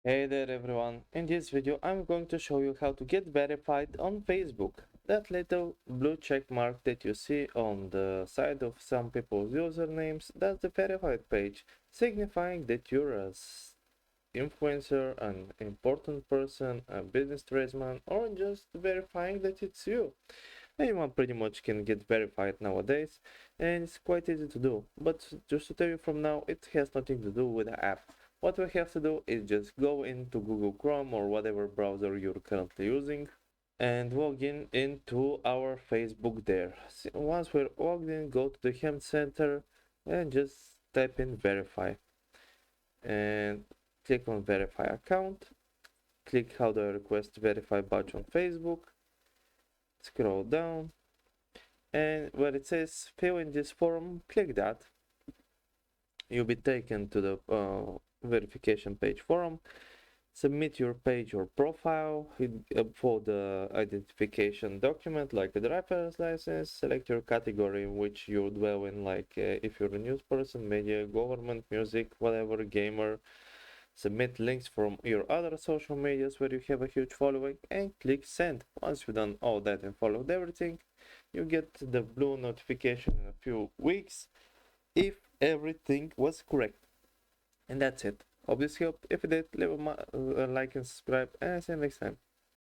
Hey there everyone, in this video I'm going to show you how to get verified on Facebook. That little blue check mark that you see on the side of some people's usernames, that's the verified page, signifying that you're a influencer, an important person, a business tradesman, or just verifying that it's you. Anyone pretty much can get verified nowadays, and it's quite easy to do. But just to tell you from now, it has nothing to do with the app. What we have to do is just go into Google Chrome or whatever browser you're currently using and log in into our Facebook there. Once we're logged in, go to the Help Center and just type in verify and click on verify account. Click how to request verify badge on Facebook. Scroll down and where it says fill in this form, click that. You'll be taken to the verification page forum. Submit your page or profile for the identification document like a driver's license. Select your category in which you dwell in, like if you're a news person, media, government, music, whatever, gamer. Submit links from your other social medias where you have a huge following and click send. Once you've done all that and followed everything, you get the blue notification in a few weeks if everything was correct. And that's it. Hope this helped. If it did, leave a like and subscribe, and see you next time.